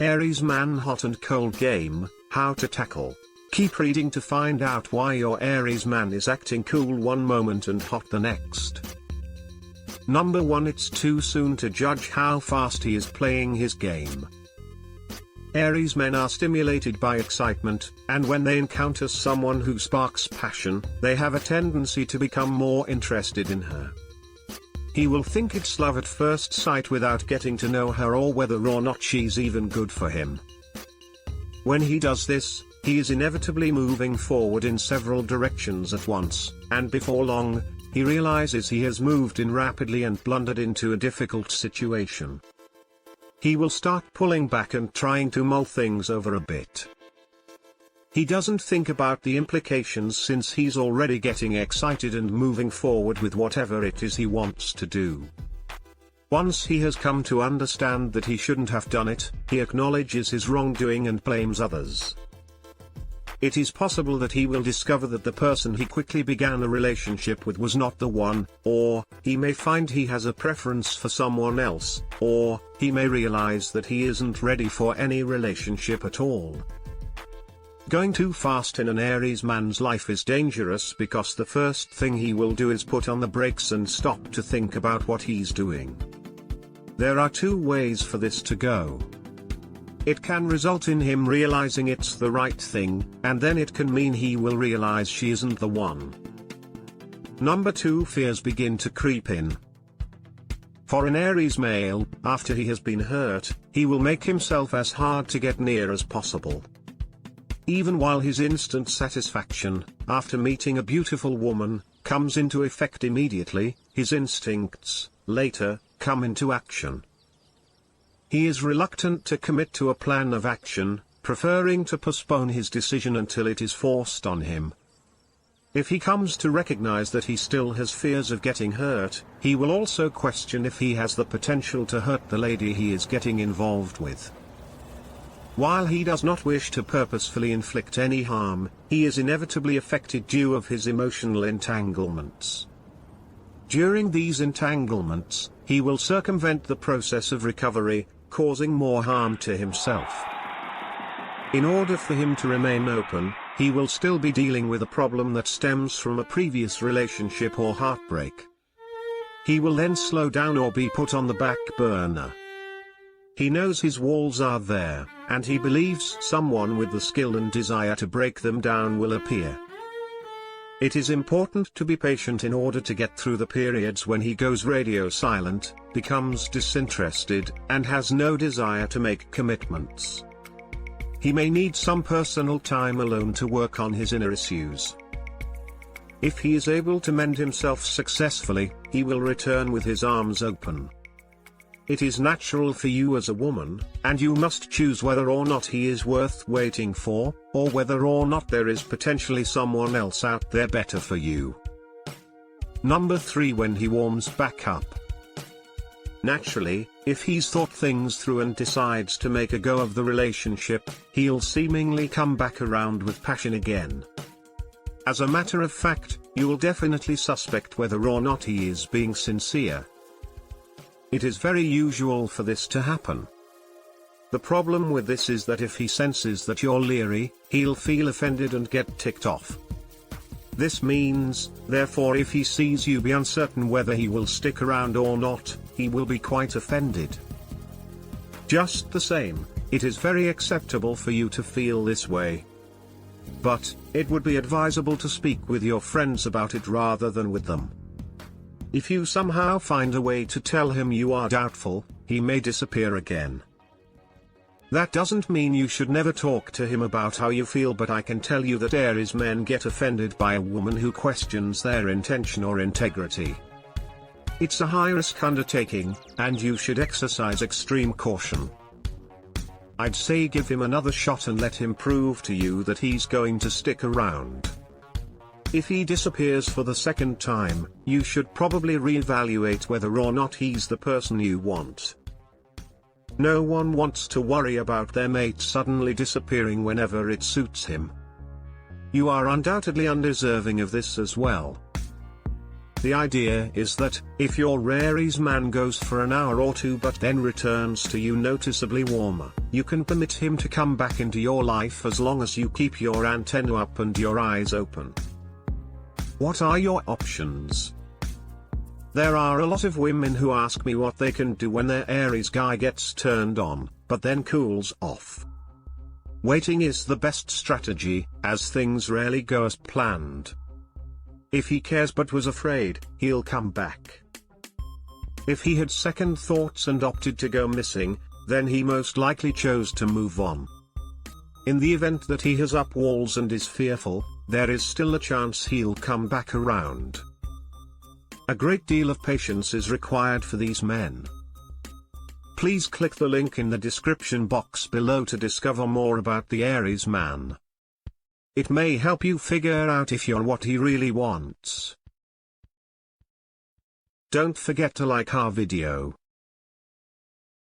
Aries man hot and cold game, how to tackle. Keep reading to find out why your Aries man is acting cool one moment and hot the next. Number 1, it's too soon to judge how fast he is playing his game. Aries men are stimulated by excitement, and when they encounter someone who sparks passion, they have a tendency to become more interested in her. He will think it's love at first sight without getting to know her or whether or not she's even good for him. When he does this, he is inevitably moving forward in several directions at once, and before long, he realizes he has moved in rapidly and blundered into a difficult situation. He will start pulling back and trying to mull things over a bit. He doesn't think about the implications since he's already getting excited and moving forward with whatever it is he wants to do. Once he has come to understand that he shouldn't have done it, he acknowledges his wrongdoing and blames others. It is possible that he will discover that the person he quickly began a relationship with was not the one, or he may find he has a preference for someone else, or he may realize that he isn't ready for any relationship at all. Going too fast in an Aries man's life is dangerous because the first thing he will do is put on the brakes and stop to think about what he's doing. There are two ways for this to go. It can result in him realizing it's the right thing, and then it can mean he will realize she isn't the one. Number 2, fears begin to creep in. For an Aries male, after he has been hurt, he will make himself as hard to get near as possible. Even while his instant satisfaction, after meeting a beautiful woman, comes into effect immediately, his instincts, later, come into action. He is reluctant to commit to a plan of action, preferring to postpone his decision until it is forced on him. If he comes to recognize that he still has fears of getting hurt, he will also question if he has the potential to hurt the lady he is getting involved with. While he does not wish to purposefully inflict any harm, he is inevitably affected due of his emotional entanglements. During these entanglements, he will circumvent the process of recovery, causing more harm to himself. In order for him to remain open, he will still be dealing with a problem that stems from a previous relationship or heartbreak. He will then slow down or be put on the back burner. He knows his walls are there, and he believes someone with the skill and desire to break them down will appear. It is important to be patient in order to get through the periods when he goes radio silent, becomes disinterested, and has no desire to make commitments. He may need some personal time alone to work on his inner issues. If he is able to mend himself successfully, he will return with his arms open. It is natural for you as a woman, and you must choose whether or not he is worth waiting for, or whether or not there is potentially someone else out there better for you. Number 3, when he warms back up. Naturally, if he's thought things through and decides to make a go of the relationship, he'll seemingly come back around with passion again. As a matter of fact, you'll definitely suspect whether or not he is being sincere. It is very usual for this to happen. The problem with this is that if he senses that you're leery, he'll feel offended and get ticked off. This means, therefore, if he sees you be uncertain whether he will stick around or not, he will be quite offended. Just the same, it is very acceptable for you to feel this way. But, it would be advisable to speak with your friends about it rather than with them. If you somehow find a way to tell him you are doubtful, he may disappear again. That doesn't mean you should never talk to him about how you feel, but I can tell you that Aries men get offended by a woman who questions their intention or integrity. It's a high-risk undertaking, and you should exercise extreme caution. I'd say give him another shot and let him prove to you that he's going to stick around. If he disappears for the second time, you should probably reevaluate whether or not he's the person you want. No one wants to worry about their mate suddenly disappearing whenever it suits him. You are undoubtedly undeserving of this as well. The idea is that, if your Aries man goes for an hour or two but then returns to you noticeably warmer, you can permit him to come back into your life as long as you keep your antenna up and your eyes open. What are your options? There are a lot of women who ask me what they can do when their Aries guy gets turned on, but then cools off. Waiting is the best strategy, as things rarely go as planned. If he cares but was afraid, he'll come back. If he had second thoughts and opted to go missing, then he most likely chose to move on. In the event that he has up walls and is fearful, there is still a chance he'll come back around. A great deal of patience is required for these men. Please click the link in the description box below to discover more about the Aries man. It may help you figure out if you're what he really wants. Don't forget to like our video.